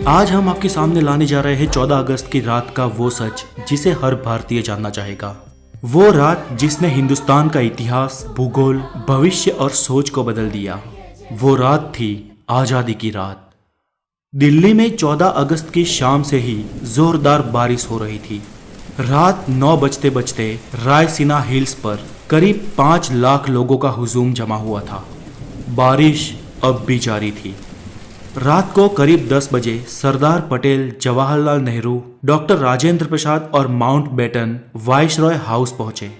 आज हम आपके सामने लाने जा रहे हैं 14 अगस्त की रात का वो सच जिसे हर भारतीय जानना चाहेगा। वो रात जिसने हिंदुस्तान का इतिहास, भूगोल, भविष्य और सोच को बदल दिया। वो रात थी आजादी की रात। दिल्ली में 14 अगस्त की शाम से ही जोरदार बारिश हो रही थी। रात 9 बजते बजते रायसीना हिल्स पर करीब 5 लाख लोगों का हुजूम जमा हुआ था। बारिश अब भी जारी थी। रात को करीब 10 बजे सरदार पटेल, जवाहरलाल नेहरू, डॉक्टर राजेंद्र प्रसाद और माउंटबेटन वाइसरॉय हाउस पहुंचे।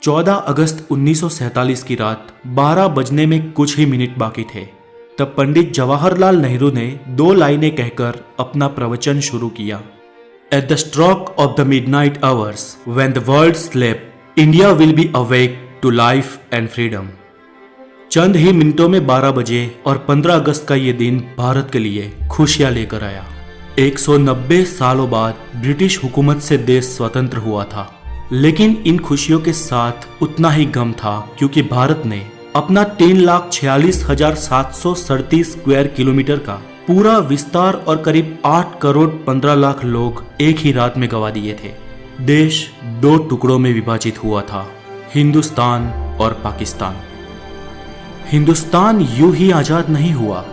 14 अगस्त 1947 की रात 12 बजने में कुछ ही मिनट बाकी थे। तब पंडित जवाहरलाल नेहरू ने 2 लाइनें कहकर अपना प्रवचन शुरू किया। At the stroke of the midnight hours when the world sleeps, India will be awake to life and freedom. चंद ही मिनटों में 12 बजे और 15 अगस्त का ये दिन भारत के लिए खुशियां लेकर आया। 190 सालों बाद ब्रिटिश हुकूमत से देश स्वतंत्र हुआ था, लेकिन इन खुशियों के साथ उतना ही गम था, क्योंकि भारत ने अपना 3,46,737 स्क्वायर किलोमीटर का पूरा विस्तार और करीब 8 करोड़ 15 लाख लोग एक ही रात में गंवा दिए थे। देश 2 टुकड़ों में विभाजित हुआ था, हिंदुस्तान और पाकिस्तान। हिंदुस्तान यूं ही आजाद नहीं हुआ।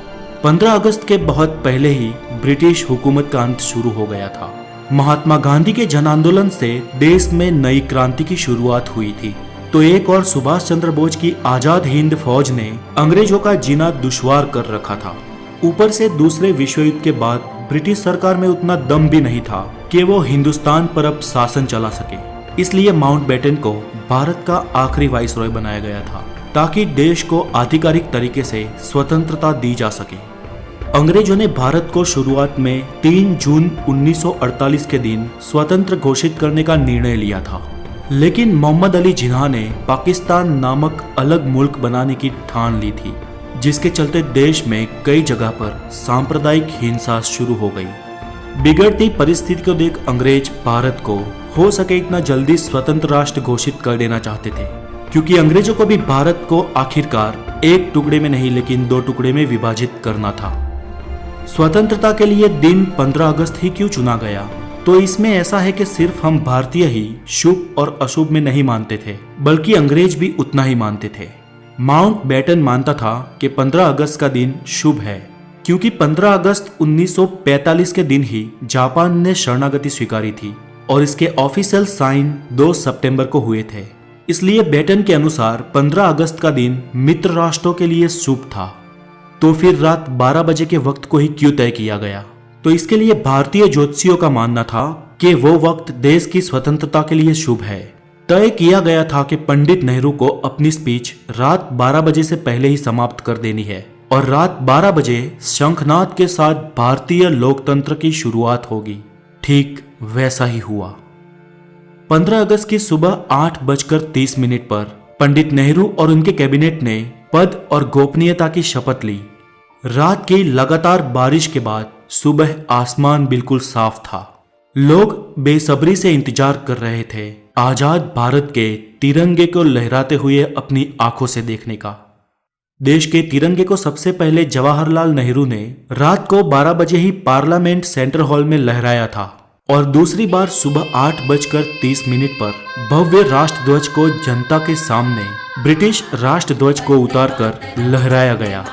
15 अगस्त के बहुत पहले ही ब्रिटिश हुकूमत का अंत शुरू हो गया था। महात्मा गांधी के जन आंदोलन से देश में नई क्रांति की शुरुआत हुई थी, तो एक और सुभाष चंद्र बोस की आजाद हिंद फौज ने अंग्रेजों का जीना दुश्वार कर रखा था। ऊपर से दूसरे विश्व युद्ध के बाद ब्रिटिश सरकार में उतना दम भी नहीं था कि वो हिंदुस्तान पर अब शासन चला सके। इसलिए माउंटबेटन को भारत का आखिरी वाइसरॉय बनाया गया था, ताकि देश को आधिकारिक तरीके से स्वतंत्रता दी जा सके। अंग्रेजों ने भारत को शुरुआत में 3 जून 1948 के दिन स्वतंत्र घोषित करने का निर्णय लिया था, लेकिन मोहम्मद अली जिन्ना ने पाकिस्तान नामक अलग मुल्क बनाने की ठान ली थी, जिसके चलते देश में कई जगह पर सांप्रदायिक हिंसा शुरू हो गई। बिगड़ती परिस्थिति को देख अंग्रेज भारत को हो सके इतना जल्दी स्वतंत्र राष्ट्र घोषित कर देना चाहते थे, क्योंकि अंग्रेजों को भी भारत को आखिरकार एक टुकड़े में नहीं लेकिन 2 टुकड़े में विभाजित करना था। स्वतंत्रता के लिए दिन 15 अगस्त ही क्यों चुना गया? तो इसमें ऐसा है कि सिर्फ हम भारतीय ही शुभ और अशुभ में नहीं मानते थे, बल्कि अंग्रेज भी उतना ही मानते थे। माउंटबेटन मानता था कि 15 अगस्त का दिन शुभ है, क्योंकि 15 अगस्त 1945 के दिन ही जापान ने शरणागति स्वीकारी थी और इसके ऑफिशियल साइन 2 सितंबर को हुए थे। इसलिए बेटन के अनुसार 15 अगस्त का दिन मित्र राष्ट्रों के लिए शुभ था। तो फिर रात 12 बजे के वक्त को ही क्यों तय किया गया? तो इसके लिए भारतीय ज्योतिषियों का मानना था कि वो वक्त देश की स्वतंत्रता के लिए शुभ है। तय किया गया था कि पंडित नेहरू को अपनी स्पीच रात 12 बजे से पहले ही समाप्त कर देनी है और रात 12 बजे शंखनाद के साथ भारतीय लोकतंत्र की शुरुआत होगी। ठीक वैसा ही हुआ। 15 अगस्त की सुबह 8:30 पर पंडित नेहरू और उनके कैबिनेट ने पद और गोपनीयता की शपथ ली। रात की लगातार बारिश के बाद सुबह आसमान बिल्कुल साफ था। लोग बेसब्री से इंतजार कर रहे थे आजाद भारत के तिरंगे को लहराते हुए अपनी आंखों से देखने का। देश के तिरंगे को सबसे पहले जवाहरलाल नेहरू ने रात को 12 बजे ही पार्लियामेंट सेंट्रल हॉल में लहराया था और दूसरी बार सुबह 8:30 पर भव्य राष्ट्रध्वज को जनता के सामने ब्रिटिश राष्ट्रध्वज को उतारकर लहराया गया।